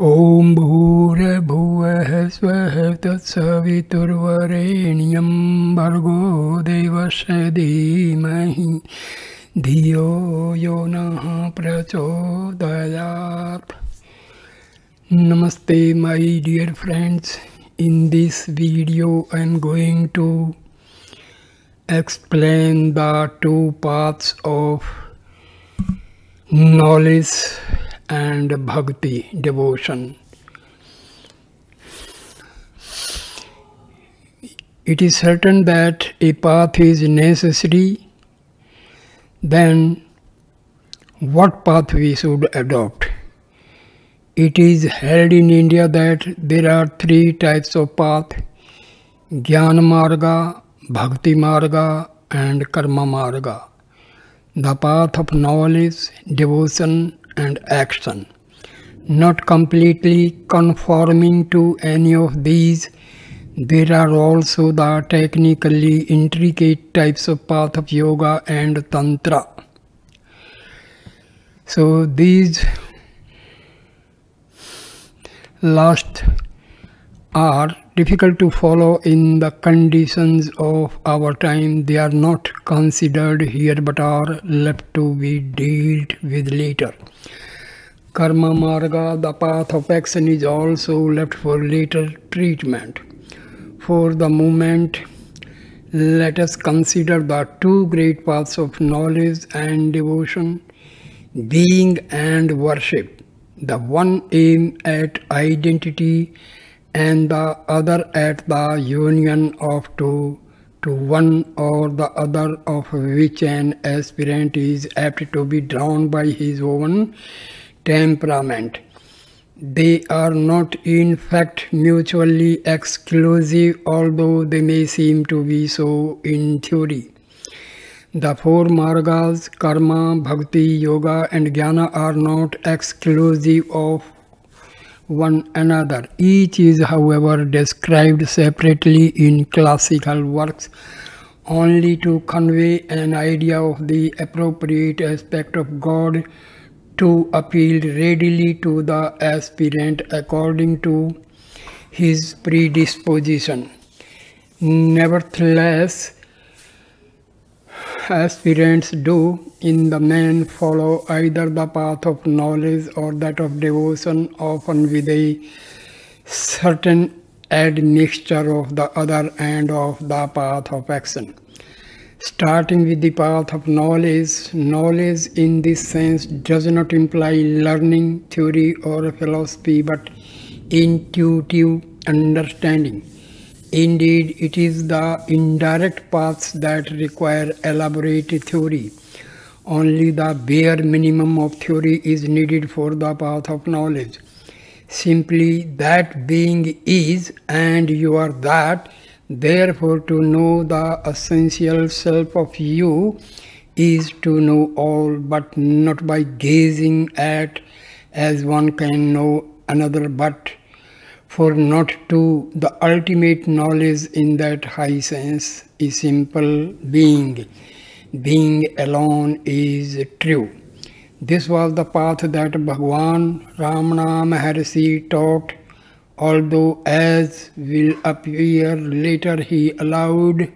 ॐ भूर्भुवः स्वः तत्सवितुर्वरेण्यं भर्गो देवस्य धीमहि धियो यो नः प्रचोदयात्. Namaste my dear friends. In this video I am going to explain the two paths of knowledge and bhakti, devotion. It is certain that a path is necessary. Then what path we should adopt? It is held in India that there are three types of path: Jnana Marga, Bhakti Marga and Karma Marga. The path of knowledge, devotion and action. Not completely conforming to any of these, there are also the technically intricate types of path of yoga and tantra. So these last are difficult to follow in the conditions of our time. They are not considered here but are left to be dealt with later. Karma Marga, the path of action, is also left for later treatment. For the moment, let us consider the two great paths of knowledge and devotion, being and worship. The one aim at identity and the other at the union of two, to one or the other of which an aspirant is apt to be drawn by his own temperament. They are not in fact mutually exclusive, although they may seem to be so in theory. The four margas, karma, bhakti, yoga and jnana are not exclusive of one another. Each is, however, described separately in classical works only to convey an idea of the appropriate aspect of God to appeal readily to the aspirant according to his predisposition. Nevertheless, aspirants do in the main follow either the path of knowledge or that of devotion, often with a certain admixture of the other and of the path of action. Starting with the path of knowledge, knowledge in this sense does not imply learning, theory or philosophy, but intuitive understanding. Indeed, it is the indirect paths that require elaborate theory. Only the bare minimum of theory is needed for the path of knowledge. Simply that being is and you are that. Therefore, to know the essential self of you is to know all, but not by gazing at as one can know another, but for not to the ultimate knowledge in that high sense is simple being. Being alone is true. This was the path that Bhagwan Ramana Maharshi taught, although as will appear later he allowed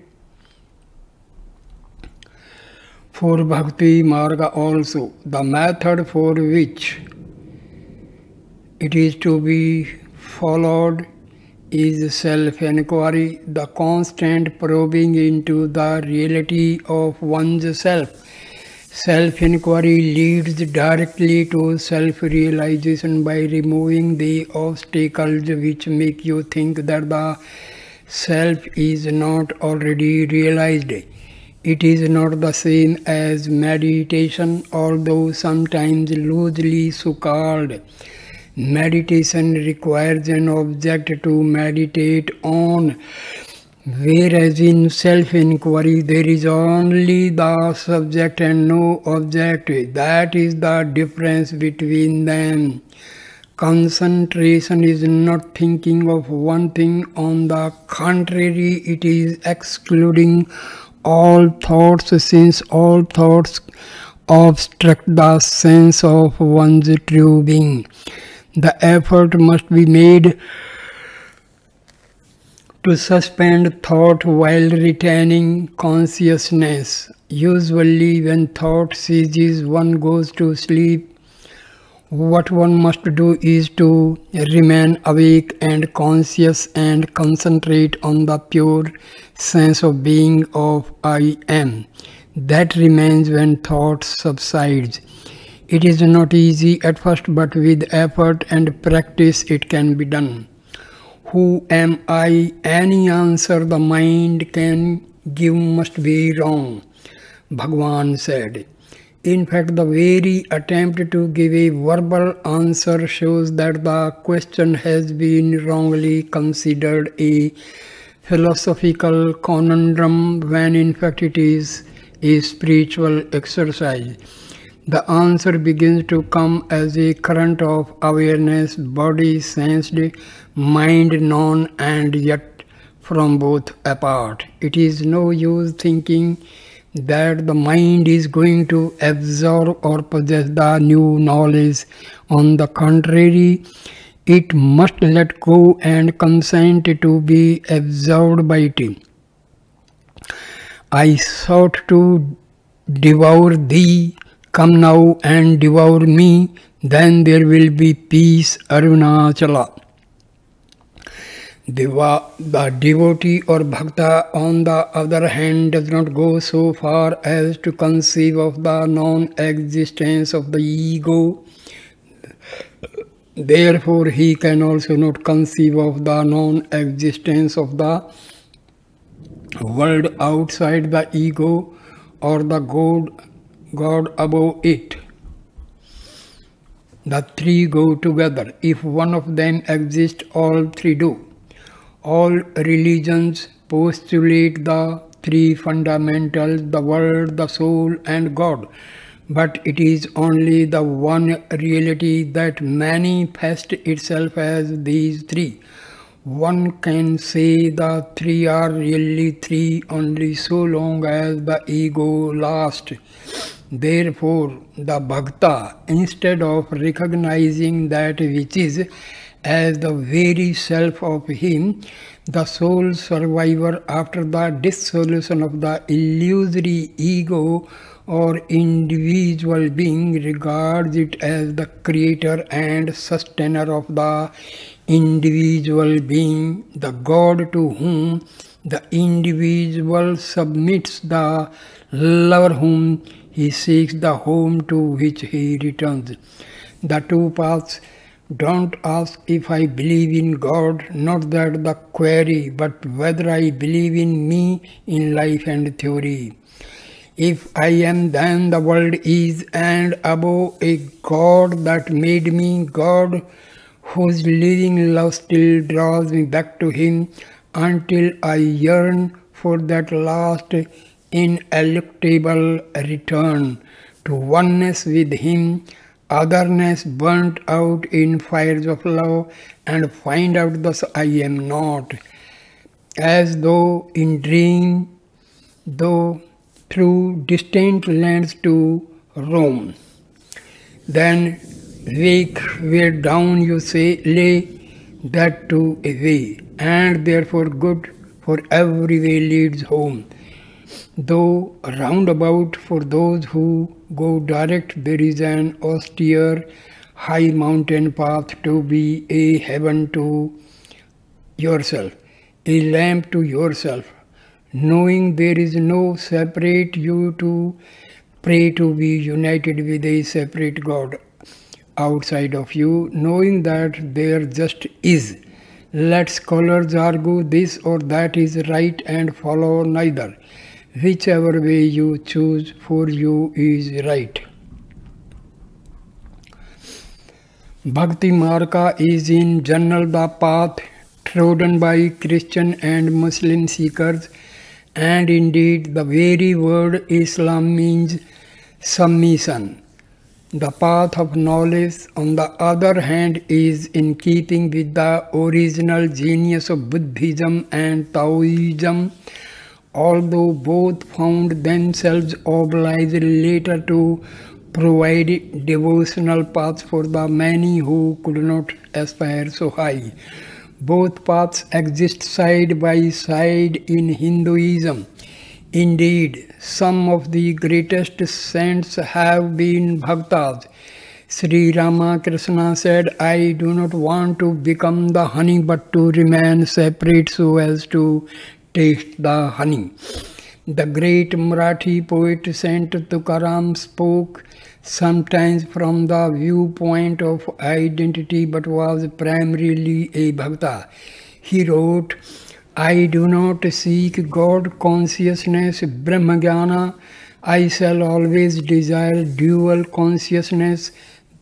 for Bhakti Marga also. The method for which it is to be followed is self-inquiry, the constant probing into the reality of one's self. Self-inquiry leads directly to self-realization by removing the obstacles which make you think that the self is not already realized. It is not the same as meditation, although sometimes loosely so called. Meditation requires an object to meditate on, whereas in self-inquiry there is only the subject and no object. That is the difference between them. Concentration is not thinking of one thing. On the contrary, it is excluding all thoughts, since all thoughts obstruct the sense of one's true being. The effort must be made to suspend thought while retaining consciousness. Usually, when thought ceases, one goes to sleep. What one must do is to remain awake and conscious and concentrate on the pure sense of being of I am. That remains when thought subsides. It is not easy at first, but with effort and practice it can be done. Who am I? Any answer the mind can give must be wrong, Bhagwan said. In fact, the very attempt to give a verbal answer shows that the question has been wrongly considered a philosophical conundrum when in fact it is a spiritual exercise. The answer begins to come as a current of awareness, body sensed, mind known, and yet from both apart. It is no use thinking that the mind is going to absorb or possess the new knowledge. On the contrary, it must let go and consent to be absorbed by it. I sought to devour thee. Come now and devour me, then there will be peace, Arunachala. The devotee or bhakta, on the other hand, does not go so far as to conceive of the non-existence of the ego. Therefore, he can also not conceive of the non-existence of the world outside the ego or the God above it. The three go together. If one of them exists, all three do. All religions postulate the three fundamentals, the world, the soul, and God. But it is only the one reality that manifests itself as these three. One can say the three are really three only so long as the ego lasts. Therefore, the bhakta, instead of recognizing that which is as the very self of him, the sole survivor after the dissolution of the illusory ego or individual being, regards it as the creator and sustainer of the individual being, the God to whom the individual submits, the lover whom he seeks, the home to which he returns. The two paths. Don't ask if I believe in God, not that the query, but whether I believe in me, in life and theory. If I am, then the world is, and above a God that made me, God whose living love still draws me back to him until I yearn for that last ineluctable return to oneness with him, otherness burnt out in fires of love, and find out thus I am not, as though in dream, though through distant lands to roam. Then wake where down you say lay that too away, and therefore good, for every way leads home. Though roundabout for those who go direct, there is an austere high mountain path to be a heaven to yourself, a lamp to yourself, knowing there is no separate you to pray to be united with a separate God outside of you, knowing that there just is. Let scholars argue this or that is right and follow neither. Whichever way you choose for you is right. Bhakti Marga is in general the path trodden by Christian and Muslim seekers, and indeed the very word Islam means submission. The path of knowledge, on the other hand, is in keeping with the original genius of Buddhism and Taoism, although both found themselves obliged later to provide devotional paths for the many who could not aspire so high. Both paths exist side by side in Hinduism. Indeed, some of the greatest saints have been bhaktas. Sri Ramakrishna said, I do not want to become the honey but to remain separate so as to taste the honey. The great Marathi poet Saint Tukaram spoke sometimes from the viewpoint of identity but was primarily a bhakta. He wrote, I do not seek God consciousness, Brahmajnana. I shall always desire dual consciousness.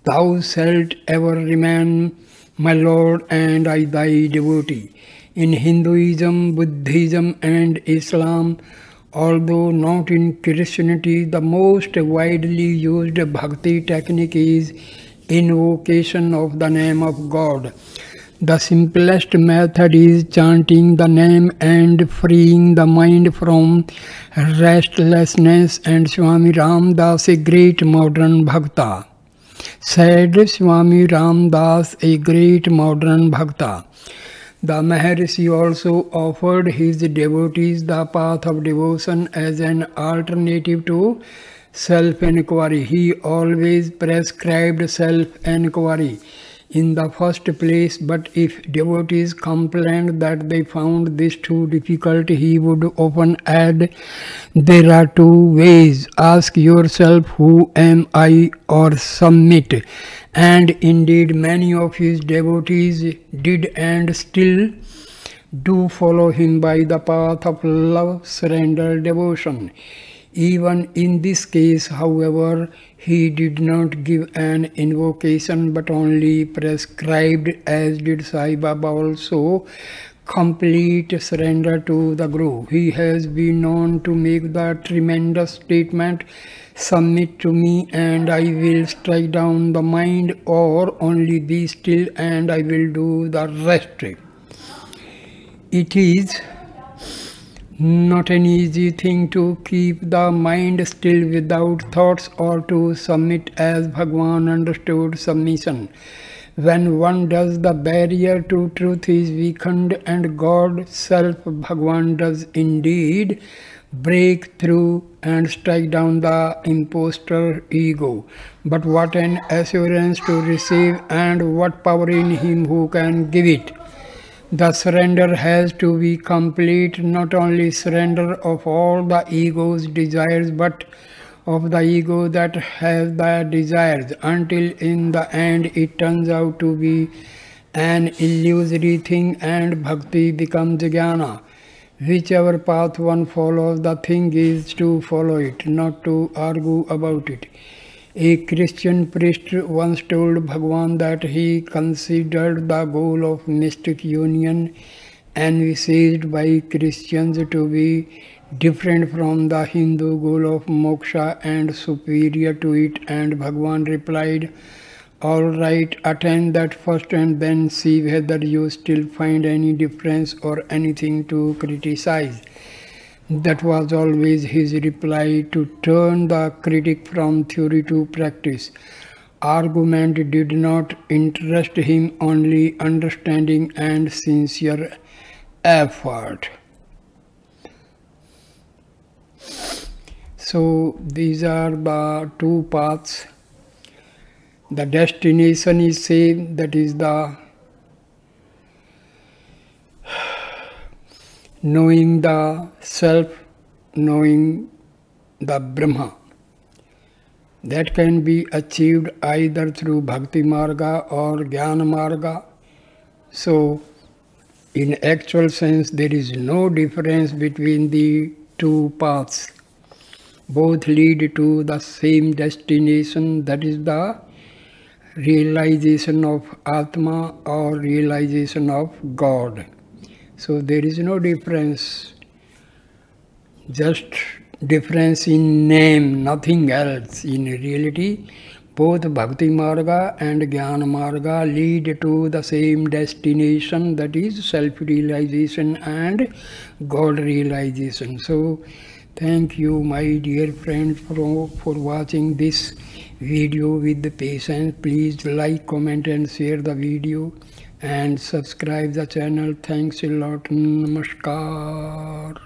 Thou shalt ever remain my Lord and I thy devotee. In Hinduism, Buddhism and Islam, although not in Christianity, the most widely used bhakti technique is invocation of the name of God. The simplest method is chanting the name and freeing the mind from restlessness, and Swami Ramdas, a great modern bhakta, said Swami Ramdas, a great modern bhakta. The Maharishi also offered his devotees the path of devotion as an alternative to self-inquiry. He always prescribed self-inquiry in the first place, but if devotees complained that they found this too difficult, he would often add, there are two ways, ask yourself who am I, or submit. And indeed many of his devotees did and still do follow him by the path of love, surrender, devotion. Even in this case, however, he did not give an invocation but only prescribed, as did Sai Baba also, complete surrender to the Guru. He has been known to make the tremendous statement, submit to me and I will strike down the mind, or only be still and I will do the rest. It is not an easy thing to keep the mind still without thoughts or to submit as Bhagwan understood submission. When one does, the barrier to truth is weakened and God self, Bhagwan, does indeed break through and strike down the impostor ego. But what an assurance to receive, and what power in him who can give it. The surrender has to be complete, not only surrender of all the ego's desires, but of the ego that has the desires, until in the end it turns out to be an illusory thing and bhakti becomes jnana. Whichever path one follows, the thing is to follow it, not to argue about it. A Christian priest once told Bhagwan that he considered the goal of mystic union envisaged by Christians to be different from the Hindu goal of moksha and superior to it, and Bhagwan replied, all right, attain that first and then see whether you still find any difference or anything to criticize. That was always his reply, to turn the critic from theory to practice. Argument did not interest him, only understanding and sincere effort. So these are the two paths. The destination is same, that is the knowing the self, knowing the Brahma. That can be achieved either through Bhakti Marga or Jnana Marga. So, in actual sense, there is no difference between the two paths. Both lead to the same destination, that is the realization of Atma or realization of God. So there is no difference, just difference in name, nothing else. In reality, both Bhakti Marga and Jnana Marga lead to the same destination, that is self-realization and God realization. So thank you, my dear friends, for watching this video with the patience. Please like, comment and share the video and subscribe the channel. Thanks a lot. Namaskar.